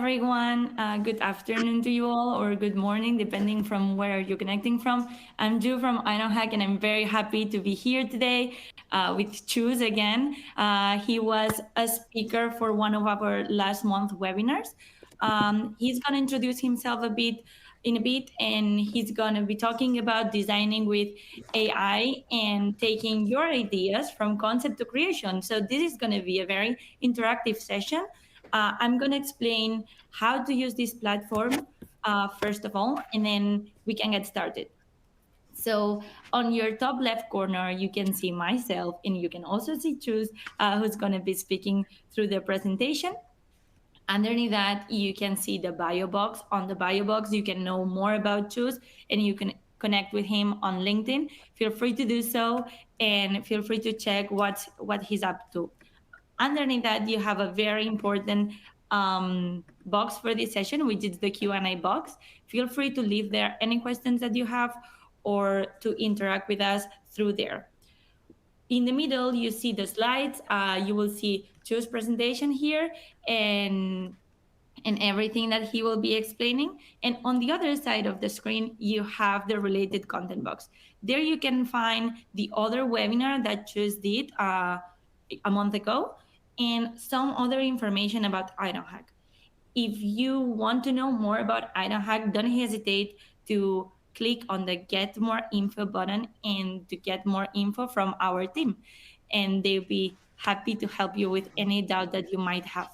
everyone. Good afternoon to you all, or good morning, depending from where you're connecting from. I'm Ju from Ironhack, and I'm very happy to be here today with Chus again. He was a speaker for one of our last month webinars. He's going to introduce himself in a bit, and he's going to be talking about designing with AI and taking your ideas from concept to creation. So this is going to be a very interactive session. I'm going to explain how to use this platform first of all, and then we can get started. So on your top left corner, you can see myself, and you can also see Chus, who's going to be speaking through the presentation. Underneath that, you can see the bio box. On the bio box, you can know more about Chus, and you can connect with him on LinkedIn. Feel free to do so, and feel free to check what he's up to. Underneath that, you have a very important box for this session, which is the Q&A box. Feel free to leave there any questions that you have or to interact with us through there. In the middle, you see the slides. You will see Chus' presentation here and everything that he will be explaining. And on the other side of the screen, you have the related content box. There you can find the other webinar that Chus did a month ago and some other information about Ironhack. If you want to know more about Ironhack, don't hesitate to click on the Get More Info button and to get more info from our team. And they'll be happy to help you with any doubt that you might have.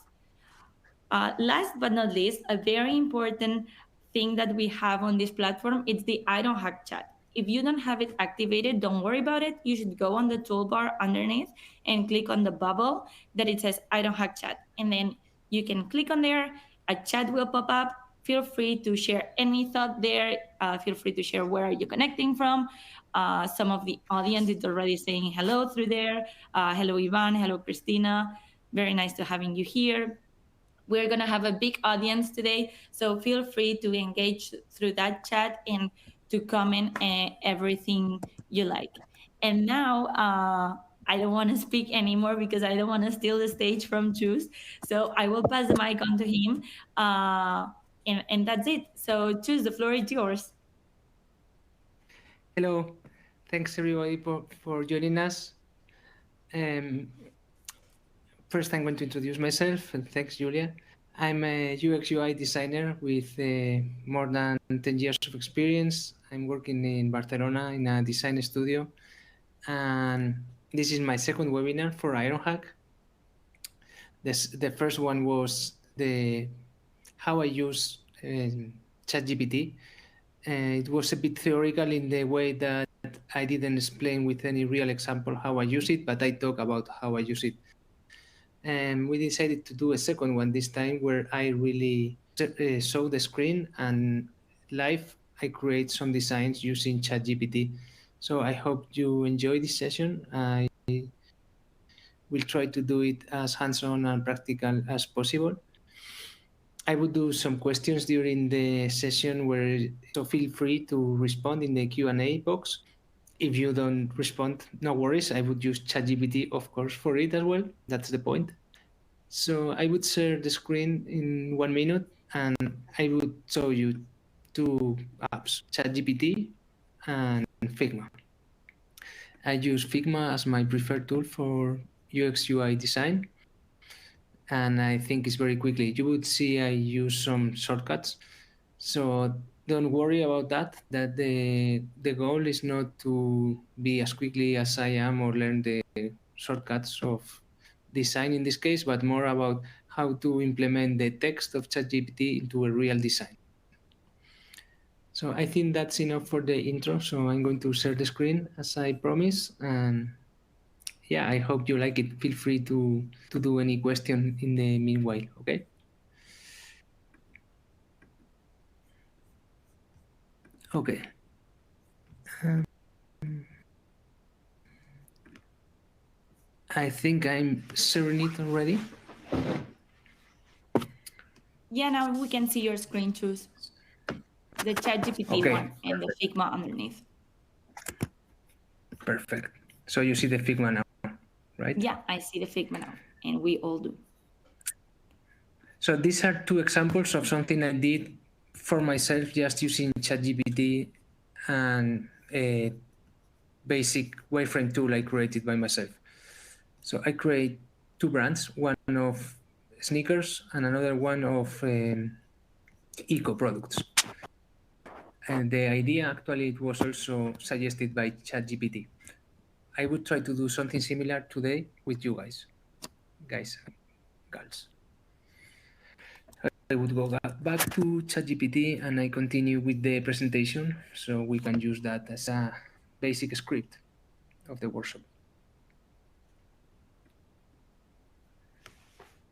Last but not least, a very important thing that we have on this platform, it's the Ironhack chat. If you don't have it activated, don't worry about it. You should go on the toolbar underneath and click on the bubble that it says Ironhack chat. And then you can click on there, a chat will pop up. Feel free to share any thought there. Feel free to share where are you connecting from. Some of the audience is already saying hello through there. Hello, Ivan. Hello, Christina. Very nice to having you here. We're going to have a big audience today, so feel free to engage through that chat and to comment everything you like. And now I don't want to speak anymore because I don't want to steal the stage from Chus. So I will pass the mic on to him. And that's it. So Chus, the floor is yours. Hello. Thanks everybody for joining us. First, I'm going to introduce myself, and thanks, Julia. I'm a UX UI designer with more than 10 years of experience. I'm working in Barcelona in a design studio, and this is my second webinar for Ironhack. The first one was how I use ChatGPT. It was a bit theoretical in the way that I didn't explain with any real example how I use it, but I talk about how I use it. And we decided to do a second one this time where I really show the screen and live I create some designs using ChatGPT. So I hope you enjoy this session. I will try to do it as hands-on and practical as possible. I would do some questions during the session so feel free to respond in the Q&A box. If you don't respond, no worries. I would use ChatGPT, of course, for it as well. That's the point. So I would share the screen in 1 minute, and I would show you two apps, ChatGPT and Figma. I use Figma as my preferred tool for UX UI design, and I think it's very quickly. You would see I use some shortcuts, so don't worry about that. That the goal is not to be as quickly as I am or learn the shortcuts of design in this case, but more about how to implement the text of ChatGPT into a real design. So I think that's enough for the intro. So I'm going to share the screen as I promised, and yeah, I hope you like it. Feel free to do any question in the meanwhile, okay? Okay. I think I'm sharing it already. Yeah, now we can see your screen, Chus. The ChatGPT one and the Figma underneath. Perfect. So you see the Figma now, right? Yeah, I see the Figma now, and we all do. So these are two examples of something I did for myself just using ChatGPT and a basic wireframe tool I created by myself. So I create two brands, one of sneakers and another one of eco products. And the idea actually it was also suggested by ChatGPT. I would try to do something similar today with you guys and girls. I would go back to ChatGPT and I continue with the presentation so we can use that as a basic script of the workshop.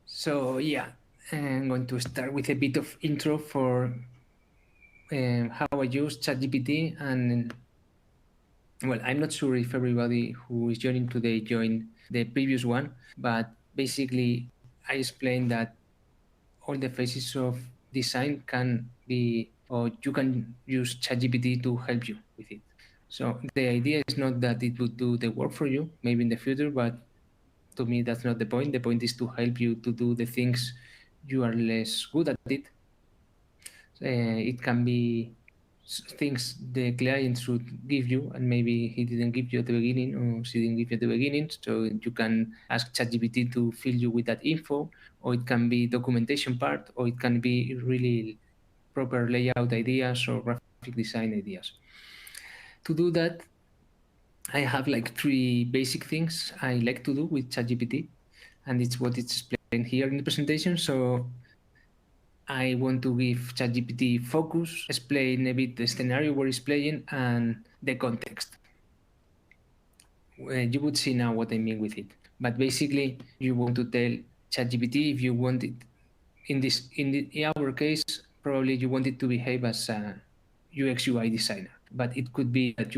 So yeah, I'm going to start with a bit of intro for how I use ChatGPT. And well, I'm not sure if everybody who is joining today joined the previous one, but basically I explained that all the phases of design can be, or you can use ChatGPT to help you with it. So the idea is not that it would do the work for you, maybe in the future, but to me that's not the point. The point is to help you to do the things you are less good at it. It can be things the client should give you and maybe he didn't give you at the beginning or she didn't give you at the beginning, so you can ask ChatGPT to fill you with that info, or it can be documentation part, or it can be really proper layout ideas or graphic design ideas. To do that, I have like three basic things I like to do with ChatGPT, and it's what it's explained here in the presentation. So I want to give ChatGPT focus, explain a bit the scenario where it's playing and the context. You would see now what I mean with it. But basically, you want to tell ChatGPT if you want it. In our case, probably you want it to behave as a UX UI designer. But it could be that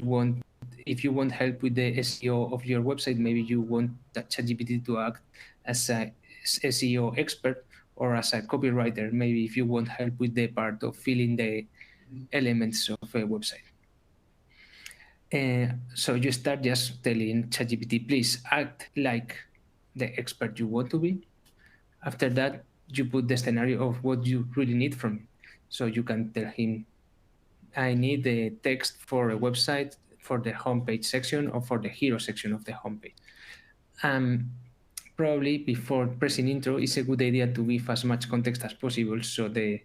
if you want help with the SEO of your website, maybe you want that ChatGPT to act as a SEO expert or as a copywriter. Maybe if you want help with the part of filling the elements of a website. So you start just telling ChatGPT, please act like the expert you want to be. After that, you put the scenario of what you really need from it. So you can tell him, I need the text for a website for the homepage section or for the hero section of the homepage. Probably before pressing intro, it's a good idea to give as much context as possible so the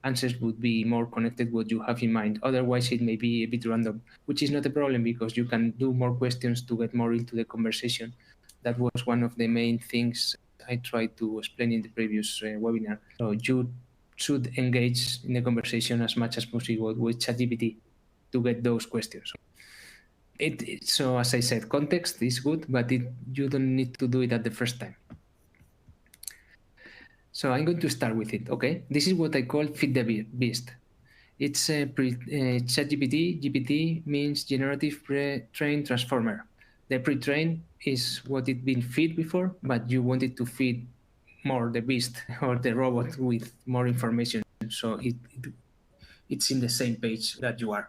answers would be more connected what you have in mind. Otherwise, it may be a bit random, which is not a problem because you can do more questions to get more into the conversation. That was one of the main things I tried to explain in the previous webinar. So you should engage in the conversation as much as possible with ChatGPT to get those questions. So as I said, context is good, but you don't need to do it at the first time. So I'm going to start with it. Okay, this is what I call feed the beast. It's a ChatGPT. GPT means generative pre-trained transformer. The pre-trained is what it's been feed before, but you want it to feed more the beast or the robot with more information. So it's in the same page that you are.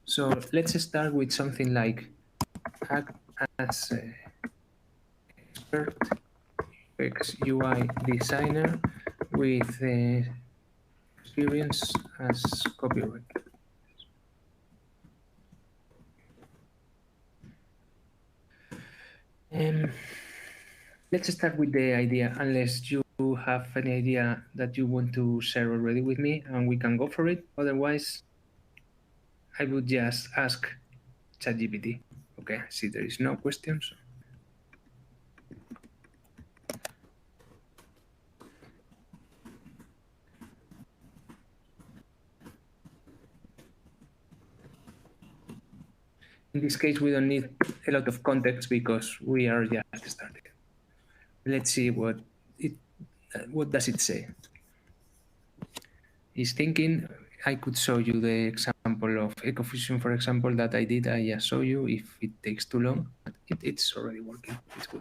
So let's start with something like act as expert UX UI designer with experience as copywriter. Let's start with the idea, unless you have any idea that you want to share already with me, and we can go for it. Otherwise, I would just ask ChatGPT. Okay, I see there is no questions. In this case, we don't need a lot of context because we are just starting. Let's see what does it say. It's thinking. I could show you the example of Ecofusion, for example, that I did. I just show you if it takes too long. It's already working. It's good.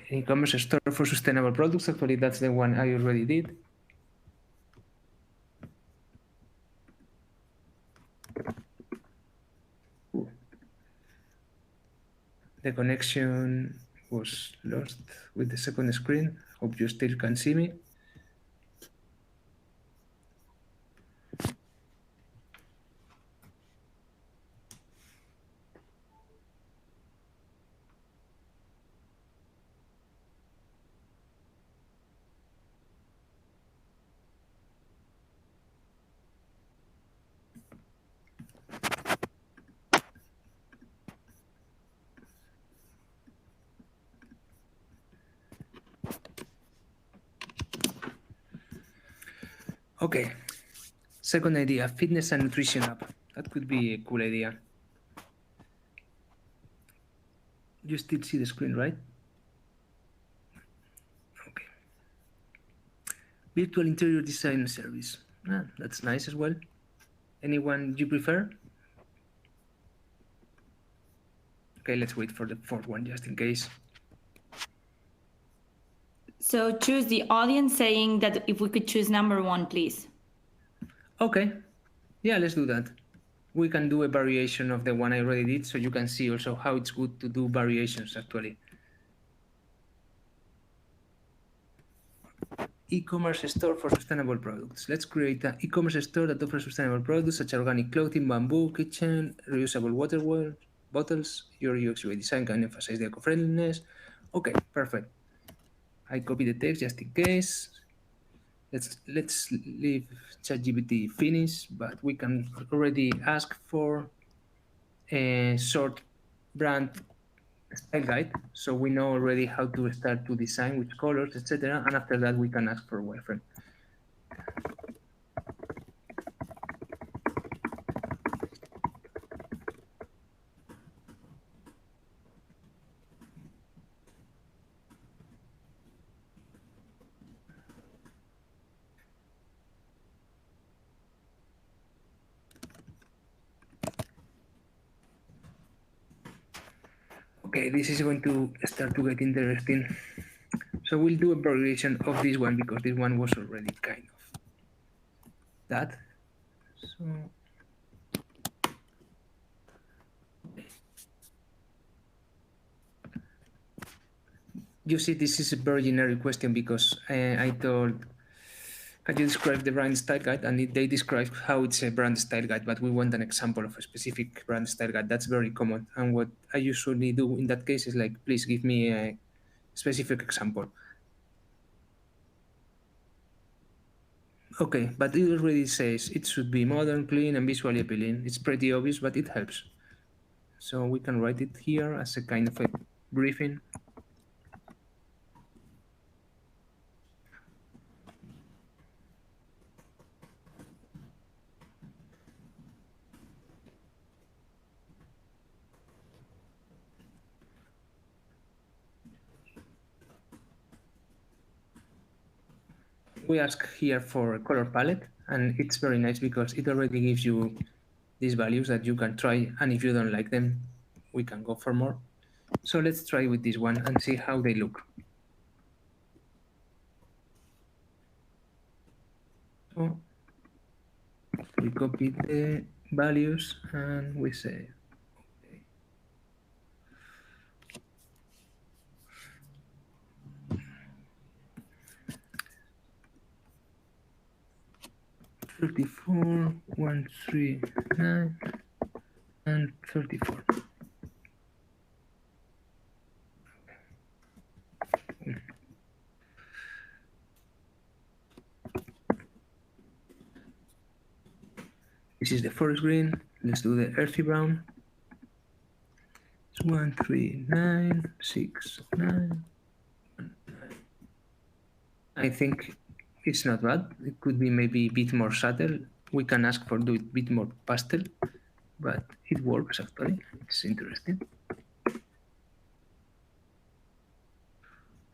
E-commerce store for sustainable products. Actually, that's the one I already did. The connection was lost with the second screen. Hope you still can see me. Okay, second idea, fitness and nutrition app. That could be a cool idea. You still see the screen, right? Okay. Virtual interior design service. That's nice as well. Anyone you prefer? Okay, let's wait for the fourth one just in case. So choose the audience saying that if we could choose number one, please. Okay, yeah, let's do that. We can do a variation of the one I already did, so you can see also how it's good to do variations actually. E-commerce store for sustainable products. Let's create an e-commerce store that offers sustainable products such as organic clothing, bamboo, kitchen, reusable water bottles. Your UX/UI design can emphasize the eco-friendliness. Okay, perfect. I copy the text just in case. Let's leave ChatGPT finish, but we can already ask for a short brand style guide, so we know already how to start to design which colors, etc. And after that, we can ask for a wireframe. Okay, this is going to start to get interesting. So we'll do a variation of this one because this one was already kind of that. So you see, this is a very generic question because I told, can you describe the brand style guide? And they describe how it's a brand style guide, but we want an example of a specific brand style guide. That's very common. And what I usually do in that case is like, please give me a specific example. Okay, but it already says it should be modern, clean, and visually appealing. It's pretty obvious, but it helps. So we can write it here as a kind of a briefing. We ask here for a color palette, and it's very nice because it already gives you these values that you can try, and if you don't like them, we can go for more. So let's try with this one and see how they look. So we copy the values and we say, okay. 34, 139, and 34. This is the forest green. Let's do the earthy brown. It's 13969. I think it's not bad. It could be maybe a bit more subtle. We can ask for do it a bit more pastel, but it works actually. It's interesting.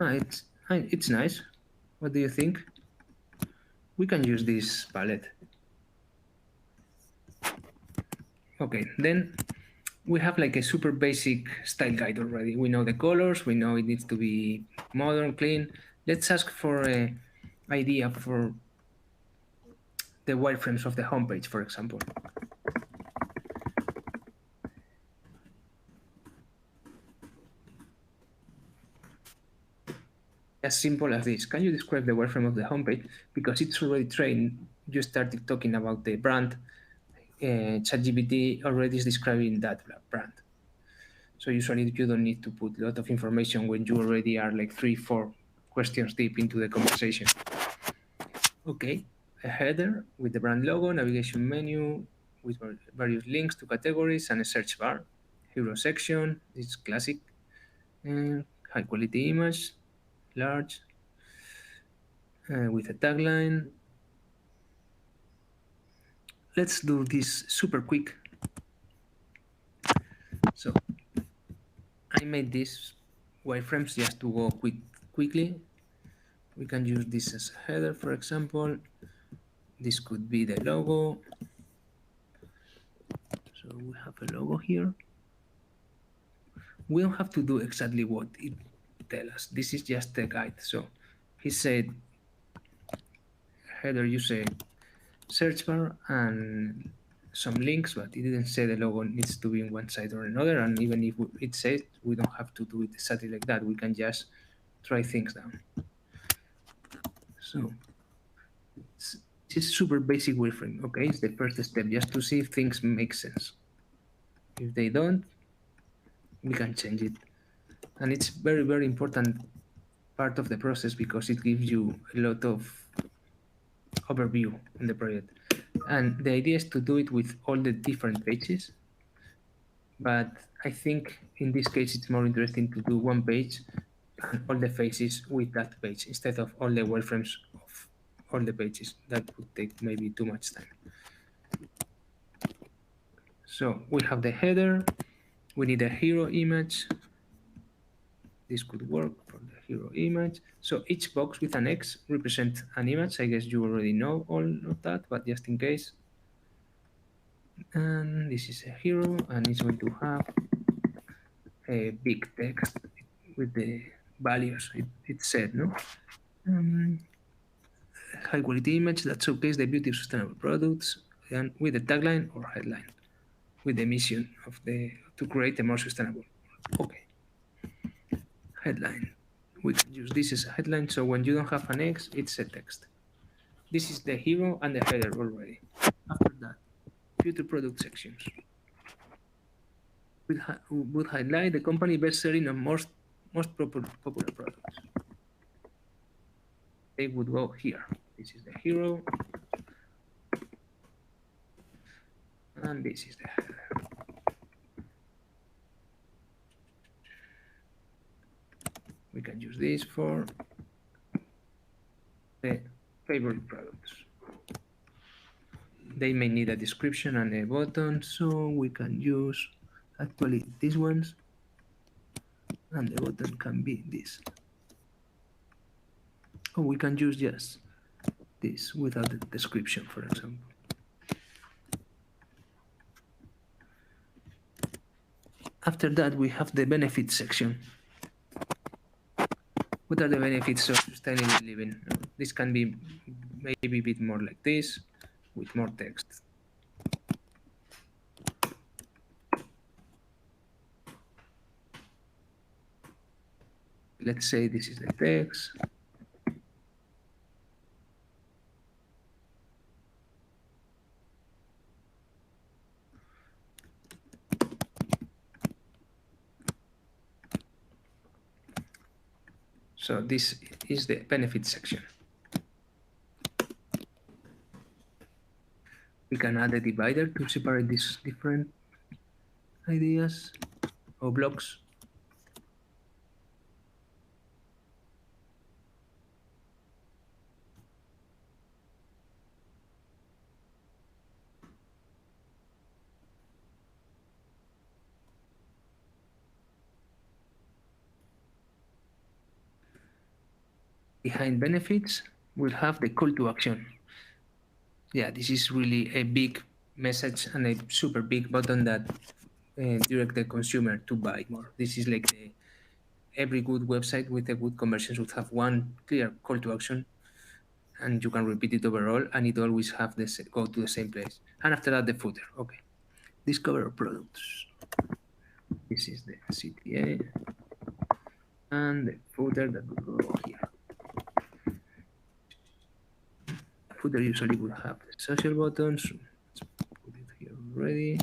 It's nice. What do you think? We can use this palette. Okay, then we have like a super basic style guide already. We know the colors, we know it needs to be modern, clean. Let's ask for an idea for the wireframes of the homepage, for example. as simple as this. Can you describe the wireframe of the homepage? Because it's already trained. You started talking about the brand. ChatGPT already is describing that brand. So usually you don't need to put a lot of information when you already are like 3-4 questions deep into the conversation. Okay, a header with the brand logo, navigation menu with various links to categories and a search bar. Hero section, this is classic. High quality image, large, with a tagline. Let's do this super quick. So I made these wireframes just to go quickly. We can use this as a header, for example. This could be the logo. So we have a logo here. We don't have to do exactly what it tells us. This is just a guide. So he said, header, you say search bar and some links, but it didn't say the logo needs to be on one side or another. And even if it says, we don't have to do it exactly like that. We can just try things down. So it's just super basic wireframe. Okay, it's the first step just to see if things make sense. If they don't, we can change it. And it's very, very important part of the process because it gives you a lot of overview on the project. And the idea is to do it with all the different pages. But I think in this case, it's more interesting to do one page and all the faces with that page instead of all the wireframes of all the pages. That would take maybe too much time. So we have the header. We need a hero image. This could work for the hero image. So each box with an X represents an image. I guess you already know all of that, but just in case. And this is a hero, and it's going to have a big text with the values it said, no? High quality image that showcase the beauty of sustainable products, and with the tagline or headline, with the mission of the to create a more sustainable. Okay. Headline. We can use this as a headline, so when you don't have an X, it's a text. This is the hero and the header already. After that, future product sections. Would highlight the company best selling and most popular products. They would go here. This is the hero, and this is the header. We can use this for the favorite products. They may need a description and a button, so we can use actually these ones, and the button can be this. Or we can use just this without the description, for example. After that, we have the benefits section. What are the benefits of sustainable living? This can be maybe a bit more like this, with more text. Let's say this is the text. So this is the benefits section. We can add a divider to separate these different ideas or blocks. Behind benefits, we'll have the call to action. Yeah, this is really a big message and a super big button that direct the consumer to buy more. This is like every good website with a good conversion should have one clear call to action, and you can repeat it overall, and it always have this go to the same place. And after that, the footer. Okay, discover products. This is the CTA, and the footer that will go here. footer usually would have the social buttons. Let's put it here already.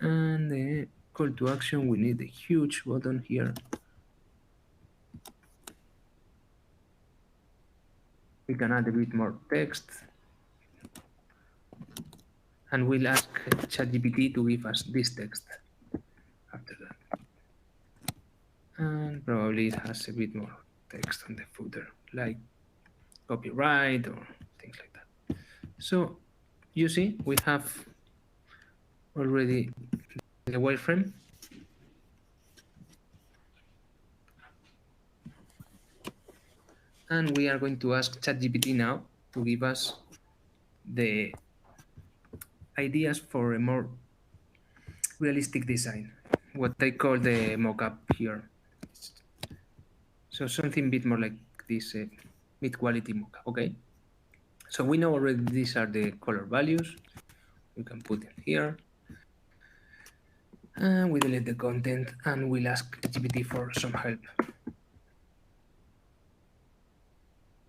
And the call to action, we need a huge button here. We can add a bit more text. And we'll ask ChatGPT to give us this text after that. And probably it has a bit more text on the footer, like copyright or things like that. So you see, we have already the wireframe. And we are going to ask ChatGPT now to give us the ideas for a more realistic design, what I call the mockup here. So something a bit more like this mid-quality mockup, okay? So we know already these are the color values. We can put them here. And we delete the content and we'll ask GPT for some help.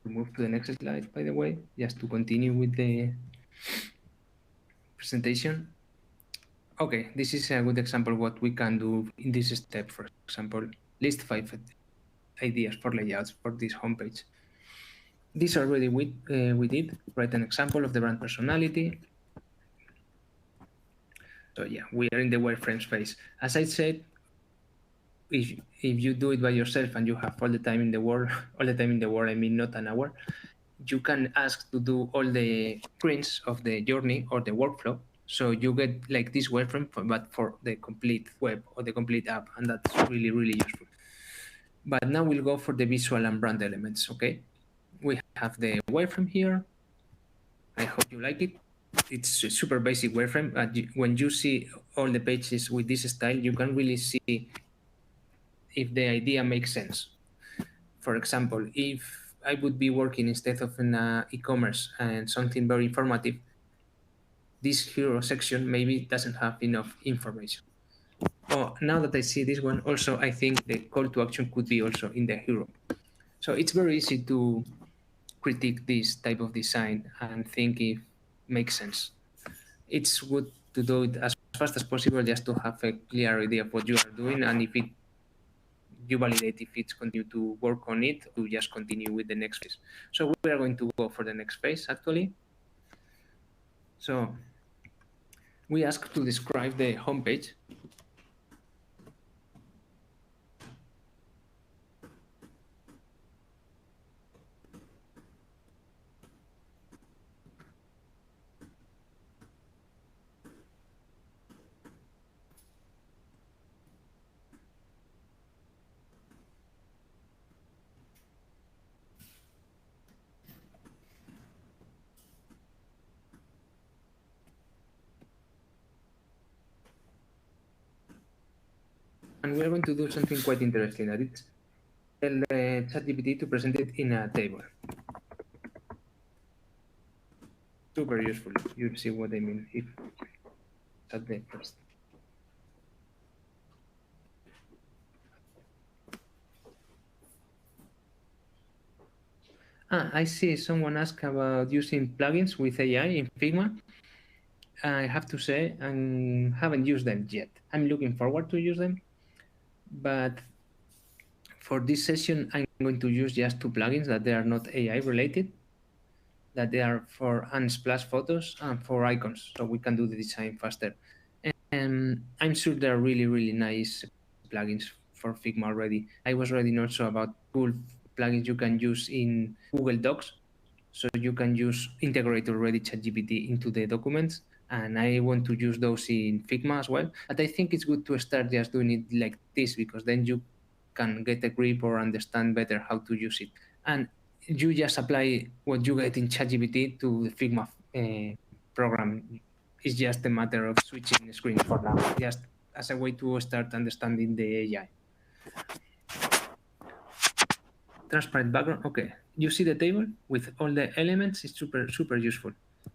We move to the next slide, by the way, just to continue with the presentation. Okay, this is a good example of what we can do in this step. For example, list 5 ideas for layouts for this homepage. This already we did. Write an example of the brand personality. So yeah, we are in the wireframes phase. As I said, if you do it by yourself and you have all the time in the world, I mean not an hour, you can ask to do all the prints of the journey or the workflow. So you get like this wireframe, but for the complete web or the complete app, and that's really, really useful. But now we'll go for the visual and brand elements, okay? We have the wireframe here. I hope you like it. It's a super basic wireframe, but when you see all the pages with this style, you can really see if the idea makes sense. For example, if I would be working instead of in e-commerce and something very informative, this hero section maybe doesn't have enough information. Oh, now that I see this one, also I think the call to action could be also in the hero. So it's very easy to critique this type of design and think if it makes sense. It's good to do it as fast as possible just to have a clear idea of what you are doing, and if you validate if it's continue to work on it, to just continue with the next phase. So we are going to go for the next phase actually. So we ask to describe the homepage. And we're going to do something quite interesting, that it's tell the ChatGPT to present it in a table. Super useful. You see what I mean if at the first. I see someone asked about using plugins with AI in Figma. I have to say I haven't used them yet. I'm looking forward to use them, but for this session, I'm going to use just two plugins that they are not AI related, that they are for Unsplash photos and for icons, so we can do the design faster. And I'm sure they're really, really nice plugins for Figma already. I was reading also about cool plugins you can use in Google Docs. So you can use integrate already ChatGPT into the documents. And I want to use those in Figma as well. But I think it's good to start just doing it like this, because then you can get a grip or understand better how to use it. And you just apply what you get in ChatGPT to the Figma program. It's just a matter of switching screens for now, just as a way to start understanding the AI. Transparent background. Okay, you see the table with all the elements. It's super useful.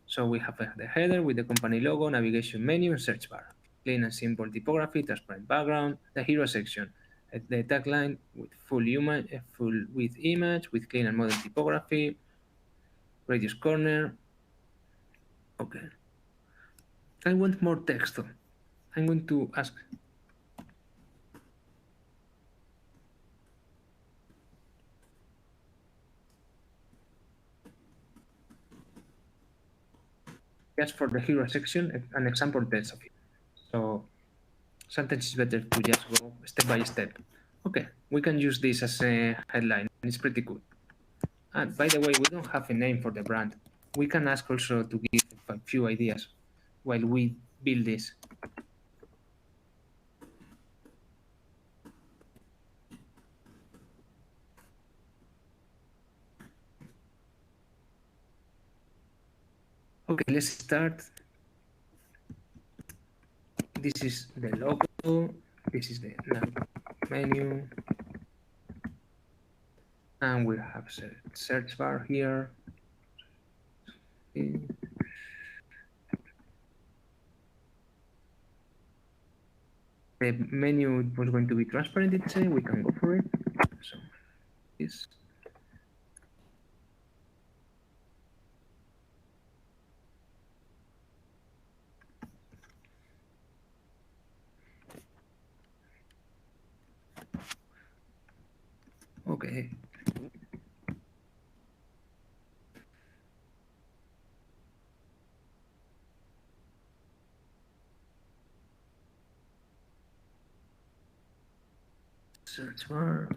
So we have the header with the company logo, navigation menu, and search bar. Clean and simple typography, transparent background, the hero section, the tagline with full image, with clean and modern typography, radius corner, Okay. I want more text though. I'm going to ask. Just for the hero section, an example test of it. So sometimes it's better to just go step by step. Okay, we can use this as a headline. It's pretty good. And by the way, we don't have a name for the brand. We can ask also to give a few ideas while we build this. Okay, let's start. This is the logo. This is the menu. And we have search bar here. The menu was going to be transparent, it say. We can go for it. So this. Okay. Search bar.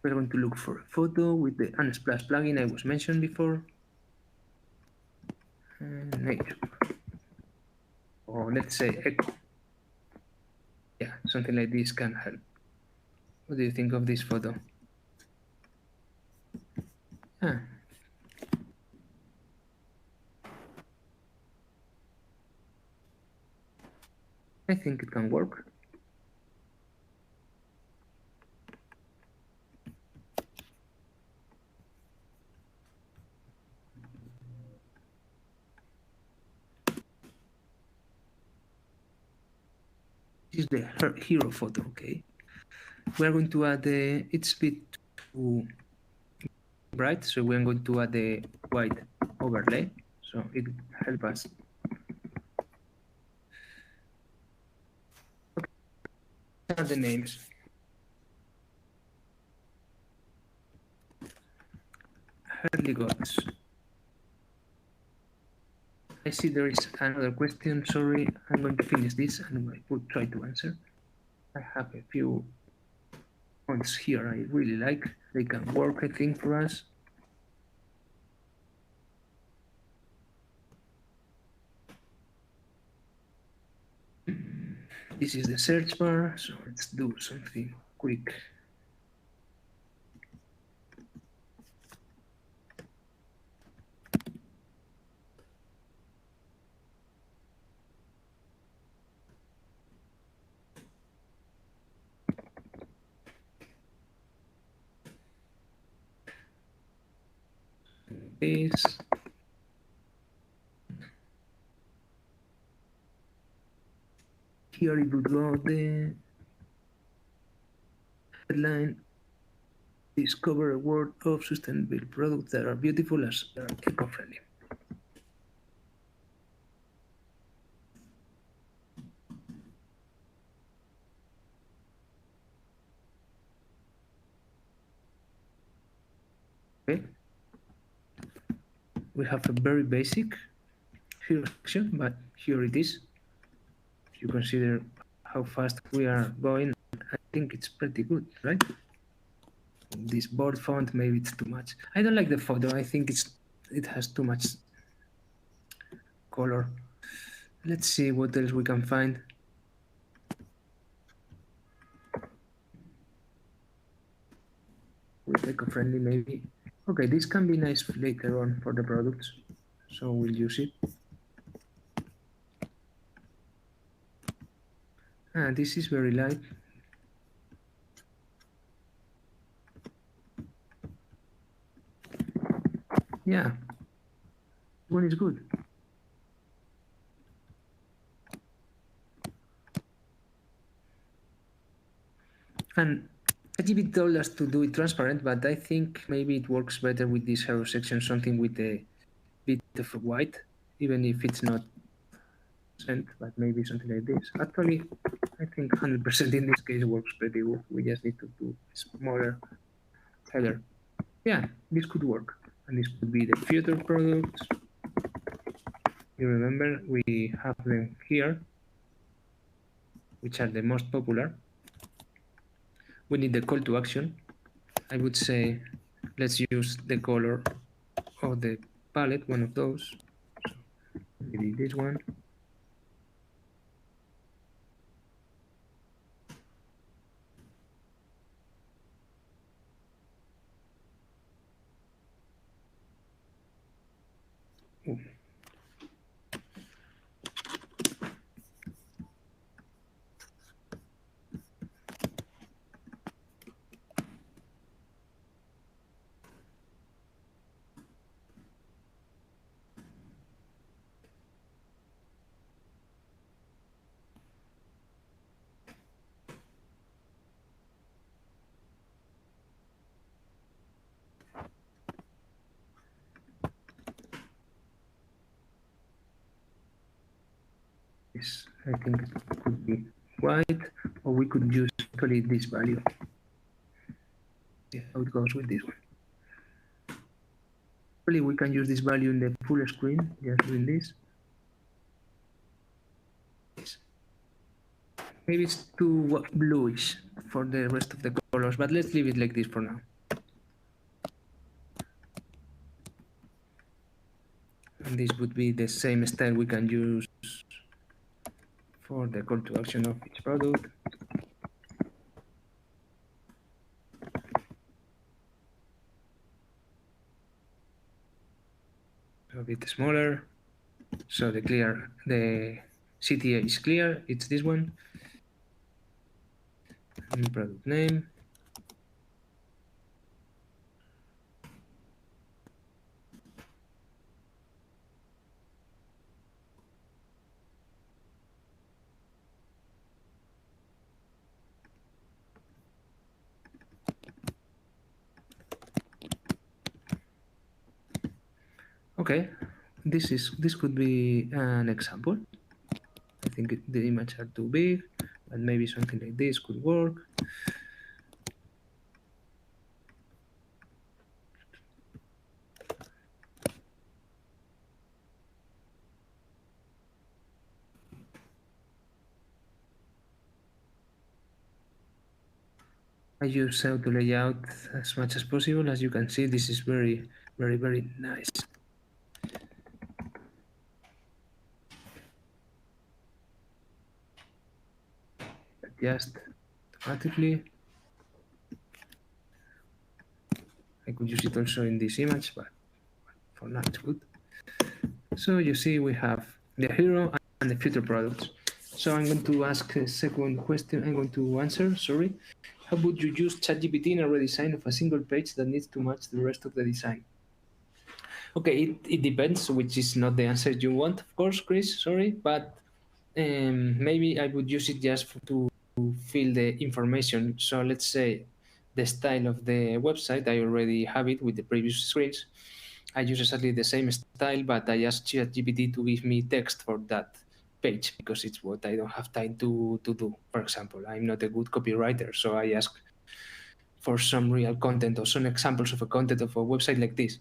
We're going to look for a photo with the Unsplash plugin I was mentioned before. Nature. Or let's say echo. Yeah, something like this can help. What do you think of this photo? Ah, I think it can work. This is the hero photo, okay? We're going to add the, it's a bit too bright, so we're going to add the white overlay, so it helps us. Okay, add the names. Early gods. I see there is another question, sorry, I'm going to finish this and I will try to answer. I have a few points here I really like. They can work, I think, for us. This is the search bar, so let's do something quick. This. Here it would go the headline, discover a world of sustainable products that are beautiful as they are eco-friendly. Okay. We have a very basic hero section, but here it is. If you consider how fast we are going, I think it's pretty good, right? This bold font, maybe it's too much. I don't like the photo. I think it has too much color. Let's see what else we can find. With eco-friendly, maybe. Okay, this can be nice later on for the products, so we'll use it. This is very light. Yeah, one is good. And I ChatGPT told us to do it transparent, but I think maybe it works better with this hero section, something with a bit of white, even if it's not sent, but maybe something like this. Actually, I think 100% in this case works pretty well. We just need to do a smaller header. Yeah, this could work. And this could be the future products. You remember we have them here, which are the most popular. We need the call to action. I would say let's use the color of the palette, one of those. So maybe this one. Ooh. Yes, I think it could be white, or we could use actually this value. See how it goes with this one. Actually, we can use this value in the full screen, just doing this. Maybe it's too bluish for the rest of the colors, but let's leave it like this for now. And this would be the same style we can use for the call to action of each product. A bit smaller. So the CTA is clear, it's this one. And product name. Okay, this could be an example. I think the images are too big, but maybe something like this could work. I use auto layout as much as possible. As you can see, this is very, very, very nice. Adjust automatically. I could use it also in this image, but for now it's good. So you see we have the hero and the future products. So I'm going to ask a second question. I'm going to answer, sorry. How would you use ChatGPT in a redesign of a single page that needs to match the rest of the design? Okay, it depends, which is not the answer you want, of course, Chris, sorry, but maybe I would use it just to fill the information. So let's say the style of the website, I already have it with the previous screens. I use exactly the same style, but I ask ChatGPT to give me text for that page because it's what I don't have time to do. For example, I'm not a good copywriter, so I ask for some real content or some examples of a content of a website like this.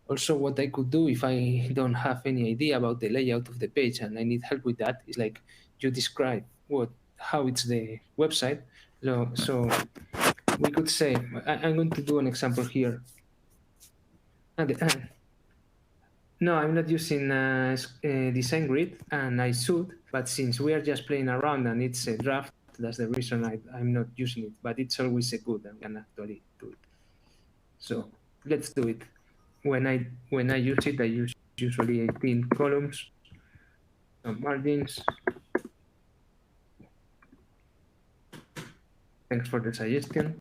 Also, what I could do if I don't have any idea about the layout of the page and I need help with that is like you describe how it's the website. So we could say I'm going to do an example here. No, I'm not using a design grid, and I should, but since we are just playing around and it's a draft, that's the reason I'm not using it. But it's always a good, I can actually do it. So let's do it. When I use it, I use usually 18 columns, some margins. Thanks for the suggestion.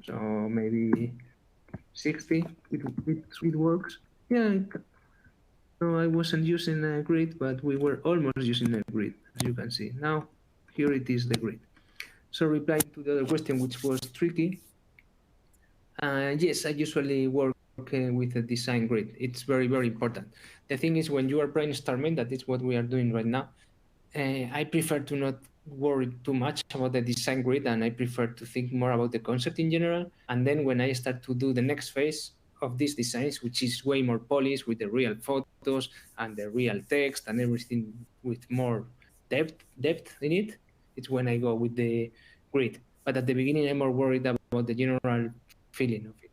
So maybe 60, it works. Yeah, no, I wasn't using a grid, but we were almost using a grid, as you can see. Now, here it is the grid. So replying to the other question, which was tricky, Yes, I usually work with a design grid. It's very, very important. The thing is, when you are brainstorming, that is what we are doing right now. I prefer to not worry too much about the design grid, and I prefer to think more about the concept in general. And then when I start to do the next phase of these designs, which is way more polished with the real photos and the real text and everything with more depth in it, it's when I go with the grid. But at the beginning, I'm more worried about the general feeling of it.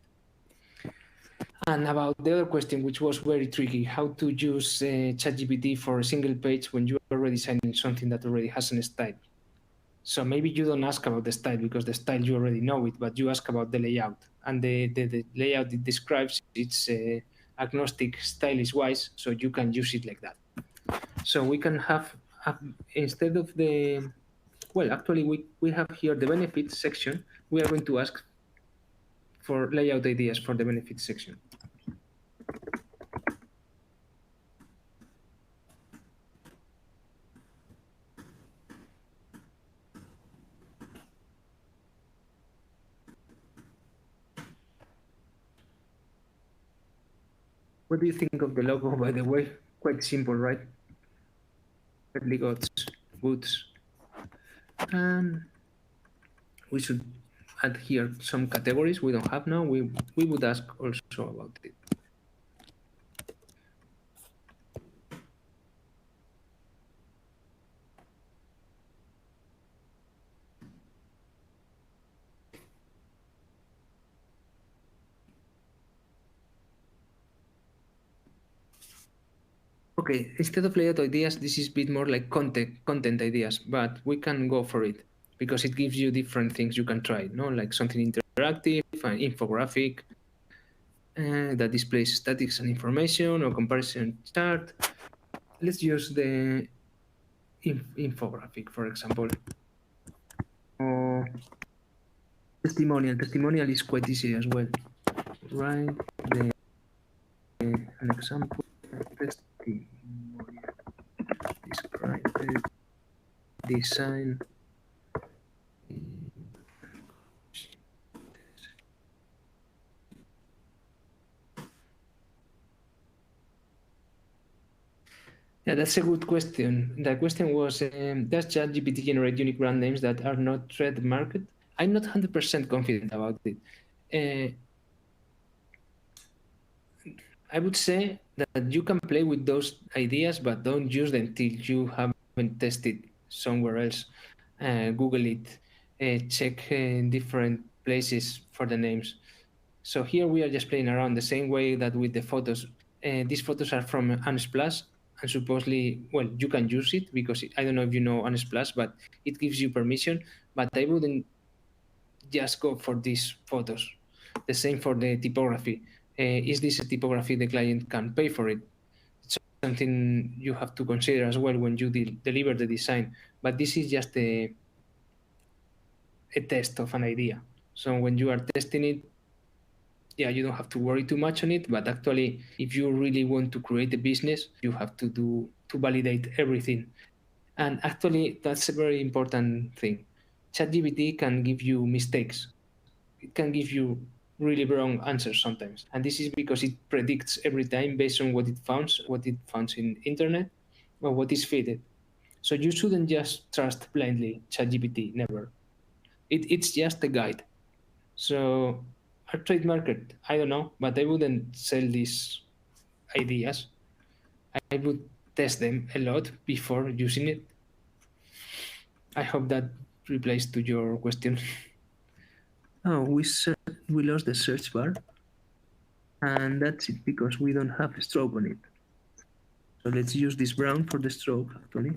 And about the other question, which was very tricky, how to use ChatGPT for a single page when you are already designing something that already has a style. So maybe you don't ask about the style because the style you already know it, but you ask about the layout. And the layout it describes it's agnostic stylish wise, so you can use it like that. So we can have, instead of the, well, actually we have here the benefits section. We are going to ask for layout ideas for the benefits section. What do you think of the logo, by the way? Quite simple, right? Early gods, boots. And we should add here some categories we don't have now. We would ask also about it. Okay, instead of layout ideas, this is a bit more like content ideas, but we can go for it because it gives you different things you can try, no? Like something interactive, an infographic that displays statics and information or comparison chart. Let's use the infographic, for example. Or testimonial. Testimonial is quite easy as well. Right? An example. Testimonial. Describe the design. Yeah, that's a good question. The question was, does ChatGPT generate unique brand names that are not trademarked? I'm not 100% confident about it. I would say that you can play with those ideas, but don't use them till you haven't tested somewhere else. Google it, check in different places for the names. So here we are just playing around the same way that with the photos. These photos are from Unsplash, and supposedly, well, you can use it because I don't know if you know Unsplash, but it gives you permission. But I wouldn't just go for these photos. The same for the typography. Is this a typography the client can pay for it? It's something you have to consider as well when you deliver the design. But this is just a test of an idea. So when you are testing it, yeah, you don't have to worry too much on it. But actually, if you really want to create a business, you have to validate everything. And actually, that's a very important thing. ChatGPT can give you mistakes. It can give you really wrong answers sometimes. And this is because it predicts every time based on what it finds in internet or what is fed. So you shouldn't just trust blindly ChatGPT, never. It's just a guide. So our trade market, I don't know, but I wouldn't sell these ideas. I would test them a lot before using it. I hope that replies to your question. Oh, we lost the search bar, and that's it because we don't have a stroke on it. So let's use this brown for the stroke actually.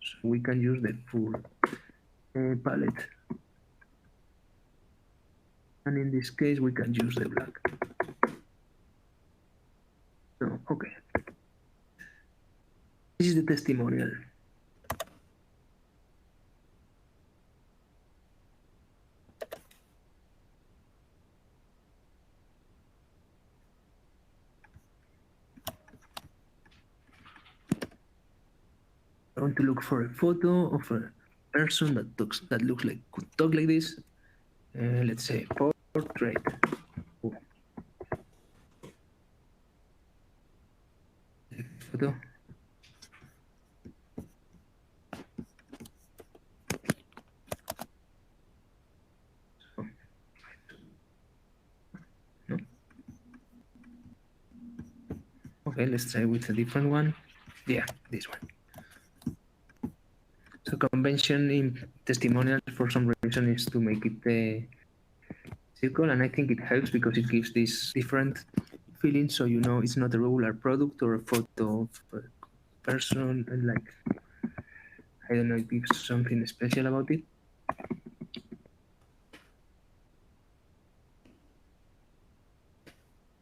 So we can use the full palette. And in this case, we can use the black. So, okay. This is the testimonial. I want to look for a photo of a person that looks like could talk like this. Let's say portrait. photo. So, no. Okay, let's try with a different one. Yeah, this one. So convention in testimonials for some reason is to make it a circle, and I think it helps because it gives this different feeling, so you know it's not a regular product or a photo of a person, and like I don't know, it gives something special about it.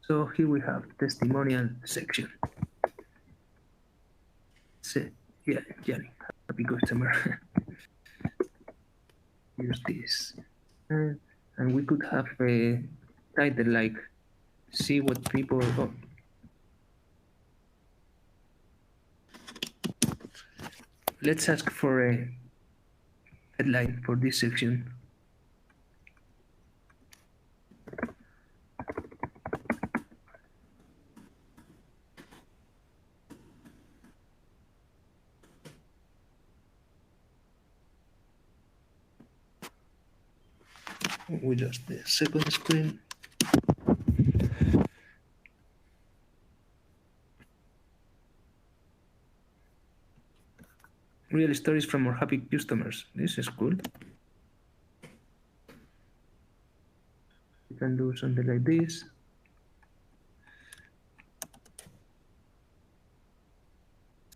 So here we have testimonial section. So, yeah, Jenny, happy customer. Use this. And we could have a title like see what people. Oh. Let's ask for a headline for this section. We just the second screen. Real stories from our happy customers. This is cool. We can do something like this.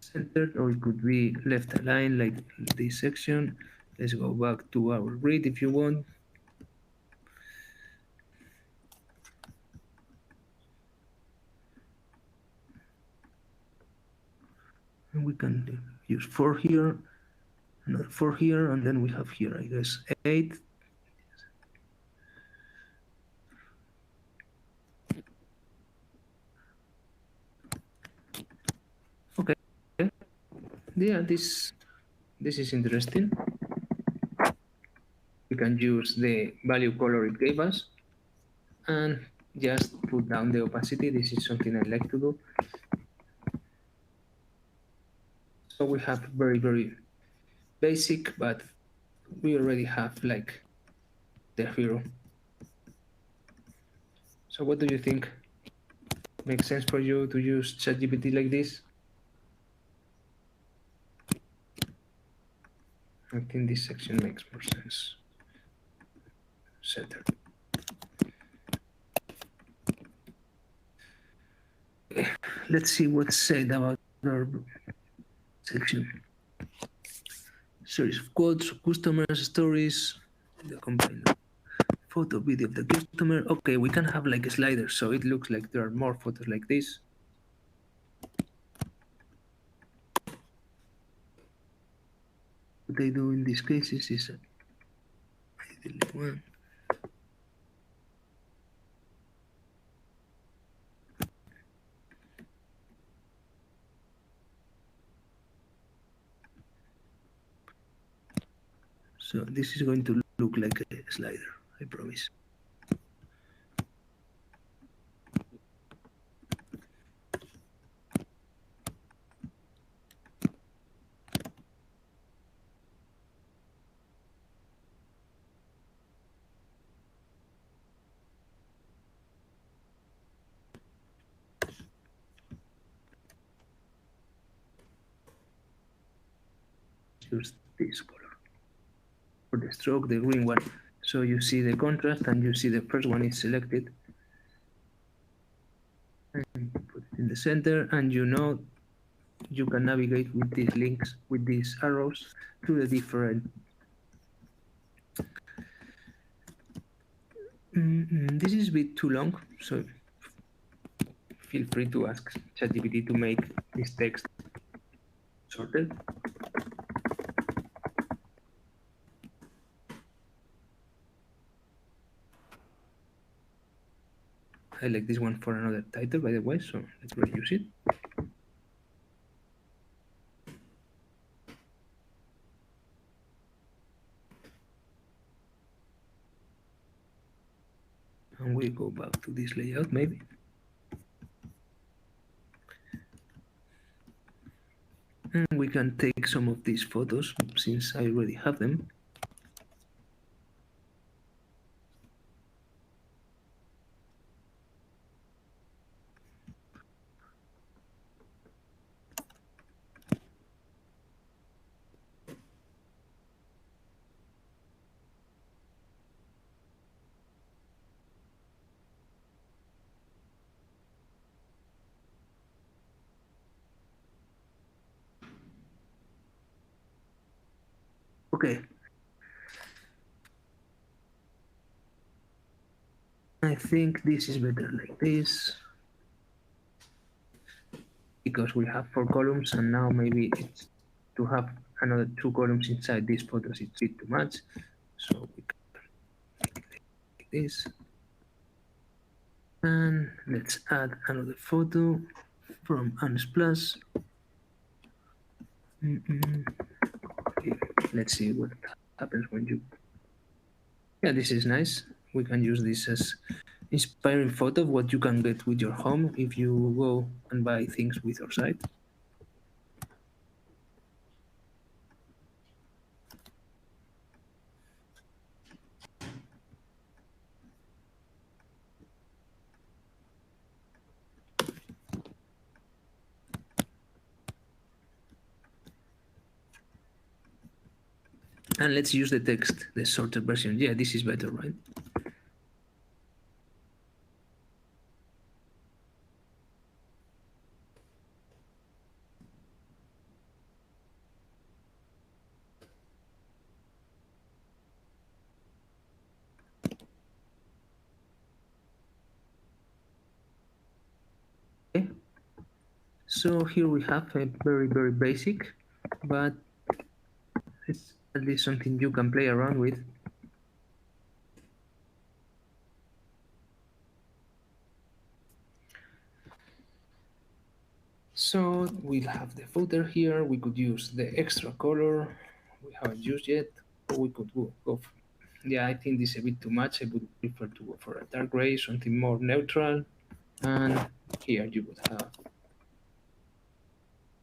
Centered, or it could be left aligned like this section. Let's go back to our grid if you want. And we can use 4 here, another 4 here, and then we have here, I guess, 8. Okay. Yeah, this is interesting. We can use the value color it gave us and just put down the opacity. This is something I like to do. So we have very, very basic, but we already have like the hero. So what do you think? Makes sense for you to use ChatGPT like this? I think this section makes more sense. Center. Okay. Let's see what's said about our section. Series of quotes, customers, stories, the company. Photo, video of the customer. Okay, we can have like a slider, so it looks like there are more photos like this. What they do in these cases is I delete one. So this is going to look like a slider, I promise. Use this color. For the stroke, the green one. So you see the contrast and you see the first one is selected. And put it in the center, and you know you can navigate with these links, with these arrows to the different. This is a bit too long, so feel free to ask ChatGPT to make this text sorted. I like this one for another title, by the way, so let's reuse it. And we go back to this layout, maybe. And we can take some of these photos since I already have them. Okay. I think this is better like this because we have 4 columns and now maybe it's to have another 2 columns inside these photos. It's a bit too much. So we can make it like this. And let's add another photo from Unsplash. Okay. Let's see what happens when you... Yeah, this is nice. We can use this as inspiring photo of what you can get with your home if you go and buy things with your site. And let's use the text, the shorter version. Yeah, this is better, right? Okay. So here we have a very, very basic, but it's at least something you can play around with. So we'll have the footer here. We could use the extra color we haven't used yet. Or we could go for, yeah, I think this is a bit too much. I would prefer to go for a dark gray, something more neutral. And here you would have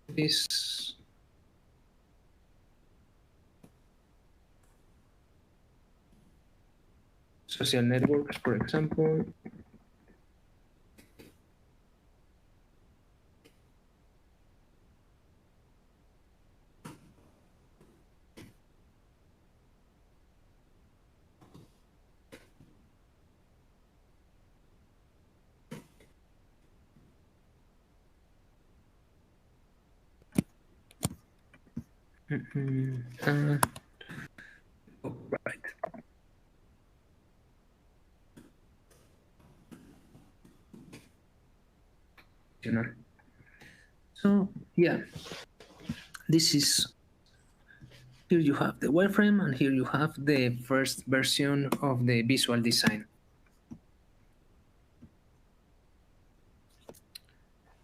this. Social networks, for example. Oh, right. So yeah, this is, here you have the wireframe and here you have the first version of the visual design.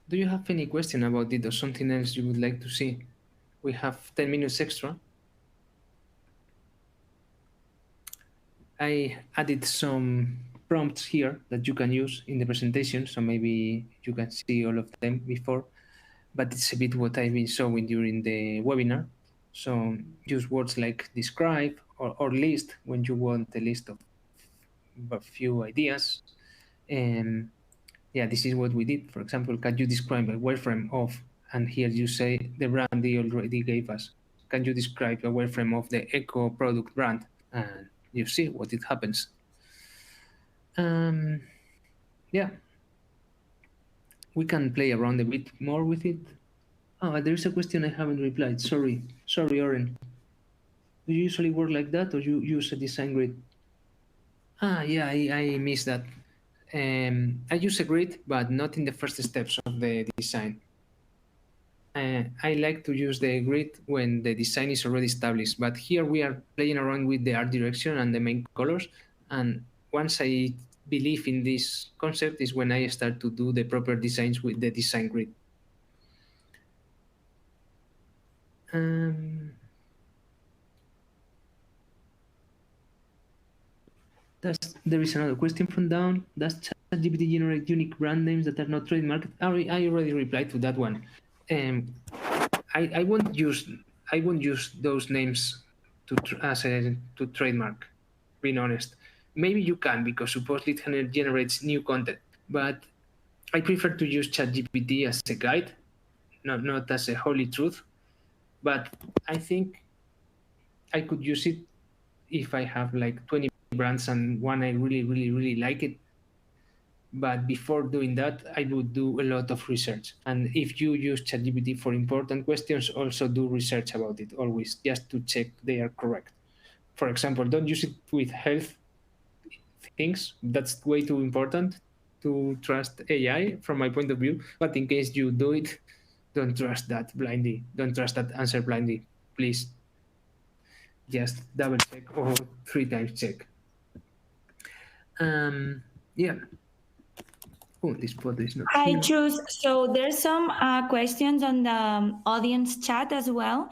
Do you have any question about it or something else you would like to see? We have 10 minutes extra. I added some prompts here that you can use in the presentation, so maybe you can see all of them before, but it's a bit what I've been showing during the webinar. So use words like describe or list when you want a list of a few ideas. And yeah, this is what we did. For example, can you describe a wireframe of, and here you say the brand they already gave us. Can you describe a wireframe of the Eco product brand? And you see what it happens. Yeah, we can play around a bit more with it. Oh, there is a question I haven't replied. Sorry, Oren. Do you usually work like that or you use a design grid? Ah, yeah, I missed that. I use a grid, but not in the first steps of the design. I like to use the grid when the design is already established, but here we are playing around with the art direction and the main colors. And once I believe in this concept is when I start to do the proper designs with the design grid. There is another question from down. Does ChatGPT generate unique brand names that are not trademarked? I already replied to that one. I won't use those names to trademark. Being honest, maybe you can because supposedly it generates new content, but I prefer to use ChatGPT as a guide, not as a holy truth. But I think I could use it if I have like 20 brands and one I really, really, really like it. But before doing that, I would do a lot of research. And if you use ChatGPT for important questions, also do research about it always, just to check they are correct. For example, don't use it with health things. That's way too important to trust AI from my point of view. But in case you do it, don't trust that blindly. Don't trust that answer blindly. Please just double check or 3 times check. Yeah. Oh, this photo is not Hi, here. Chus. So there's some questions on the audience chat as well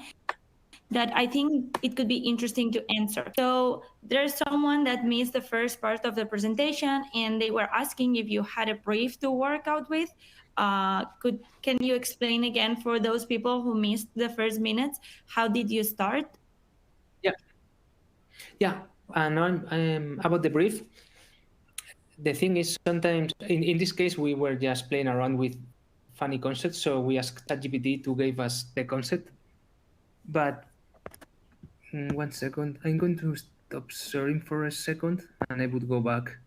that I think it could be interesting to answer. So there's someone that missed the first part of the presentation, and they were asking if you had a brief to work out with. Can you explain again for those people who missed the first minutes? How did you start? Yeah. Yeah. And about the brief, the thing is sometimes in this case we were just playing around with funny concepts, so we asked ChatGPT to give us the concept. But 1 second, I'm going to stop sharing for a second and I would go back.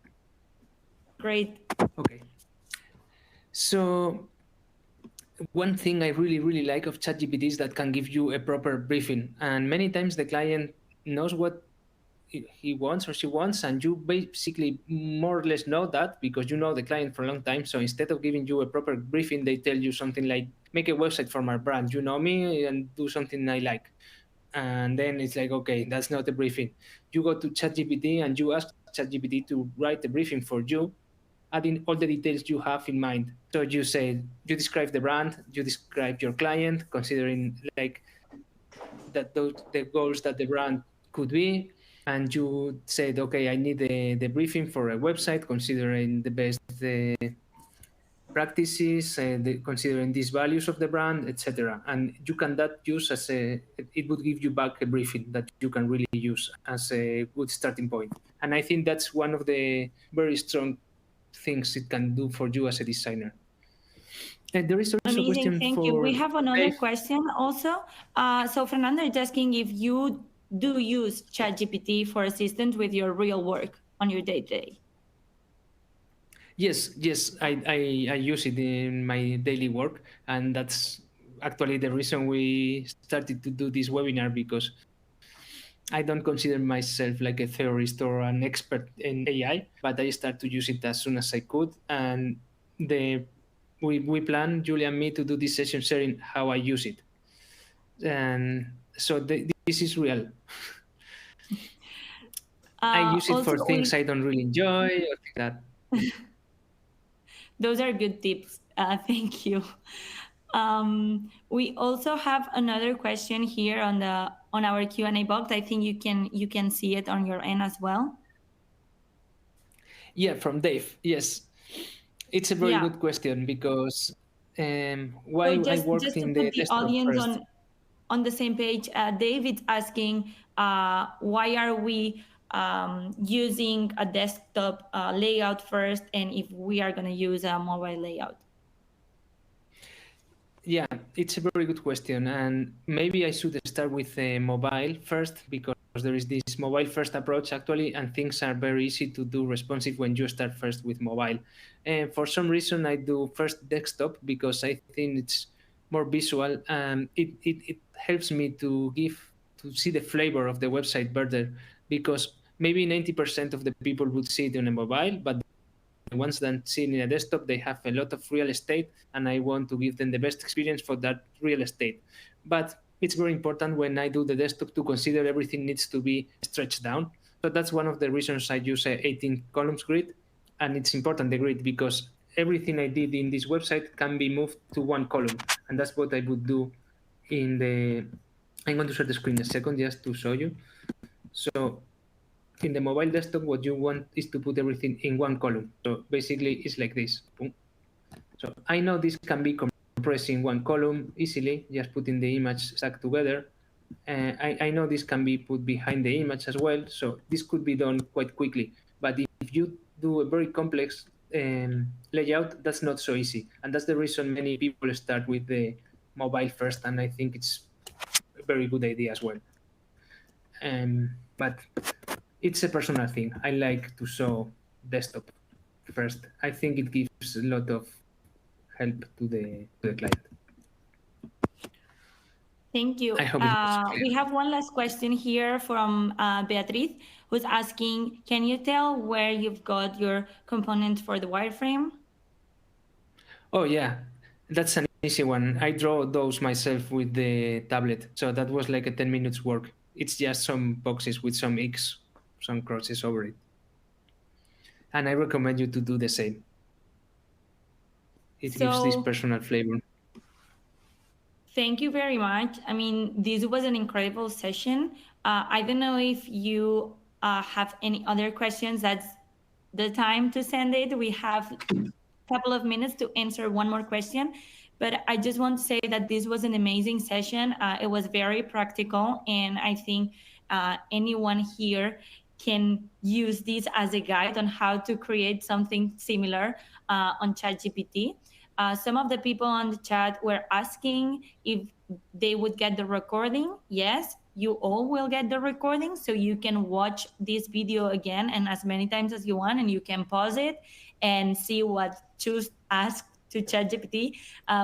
Great. Okay. So one thing I really, really like of ChatGPT is that can give you a proper briefing. And many times the client knows what he wants or she wants, and you basically more or less know that because you know the client for a long time. So instead of giving you a proper briefing, they tell you something like, make a website for my brand, you know me, and do something I like. And then it's like, okay, that's not a briefing. You go to ChatGPT and you ask ChatGPT to write a briefing for you, adding all the details you have in mind. So you say, you describe the brand, you describe your client, considering like that those the goals that the brand could be, and you said, okay, I need the briefing for a website, considering the best practices, considering these values of the brand, etc. And you can that use as it would give you back a briefing that you can really use as a good starting point. And I think that's one of the very strong things it can do for you as a designer. And there is also a Amazing, question thank you. We for have another Dave. question also. So Fernando is asking if you do use ChatGPT for assistance with your real work on your day to day. Yes, I use it in my daily work, and that's actually the reason we started to do this webinar, because I don't consider myself like a theorist or an expert in AI, but I start to use it as soon as I could. And the we plan, Julia and me, to do this session sharing how I use it. And so this is real. I use it for Also, things I don't really enjoy or things like that. those are good tips. Thank you. We also have another question here on our Q&A box. I think you can see it on your end as well. Yeah, from Dave. Yes, it's a very Yeah. good question because why So I just worked to in put the the desktop audience first. on the same page, David's asking why are we using a desktop layout first, and if we are going to use a mobile layout. Yeah, it's a very good question, and maybe I should start with mobile first because there is this mobile first approach actually, and things are very easy to do responsive when you start first with mobile. And for some reason, I do first desktop because I think it's more visual. It helps me to see the flavor of the website better, because maybe 90% of the people would see it on a mobile, but the ones that see it in a desktop, they have a lot of real estate, and I want to give them the best experience for that real estate. But it's very important when I do the desktop to consider everything needs to be stretched down. So that's one of the reasons I use a 18 columns grid, and it's important the grid because everything I did in this website can be moved to one column, and that's what I would do in the. I'm going to share the screen a second just to show you. So in the mobile desktop, what you want is to put everything in one column. So basically, it's like this. So I know this can be compressing one column easily, just putting the image stacked together. I know this can be put behind the image as well, so this could be done quite quickly. But if you do a very complex layout, that's not so easy. And that's the reason many people start with the mobile first, and I think it's a very good idea as well. But it's a personal thing. I like to show desktop first. I think it gives a lot of help to the client. Thank you. I hope it was We clear. have one last question here from Beatriz, who's asking, can you tell where you've got your components for the wireframe? Oh yeah, that's an easy one. I draw those myself with the tablet, so that was like a 10 minutes work. It's just some boxes with some X, some crosses over it. And I recommend you to do the same. It gives this So personal flavor. thank you very much. I mean, this was an incredible session. I don't know if you have any other questions. That's the time to send it. We have a couple of minutes to answer one more question. But I just want to say that this was an amazing session. It was very practical, and I think anyone here can use this as a guide on how to create something similar on ChatGPT. Some of the people on the chat were asking if they would get the recording. Yes, you all will get the recording, so you can watch this video again and as many times as you want, and you can pause it and see what Chus asked to ChatGPT,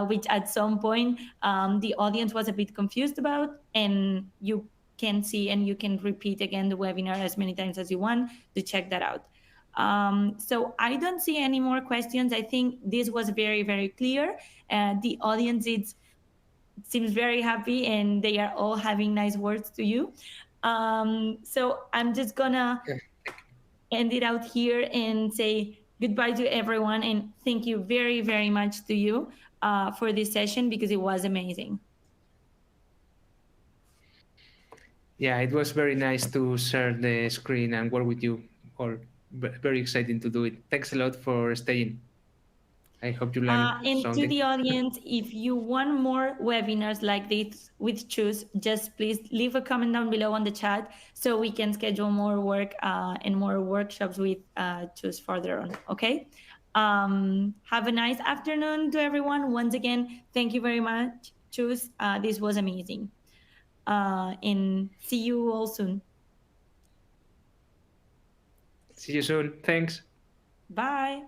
which at some point the audience was a bit confused about, and you can see and you can repeat again the webinar as many times as you want to check that out. So I don't see any more questions. I think this was very, very clear. The audience seems very happy and they are all having nice words to you. So I'm just gonna Yeah. end it out here and say goodbye to everyone and thank you very, very much to you for this session because it was amazing. Yeah, it was very nice to share the screen and work with you. All very exciting to do it. Thanks a lot for staying. I hope you learned And to something. the audience, if you want more webinars like this with Choose, just please leave a comment down below on the chat so we can schedule more work and more workshops with Choose further on. Okay. Have a nice afternoon to everyone. Once again, thank you very much, Choose. This was amazing. And see you all soon. See you soon. Thanks. Bye.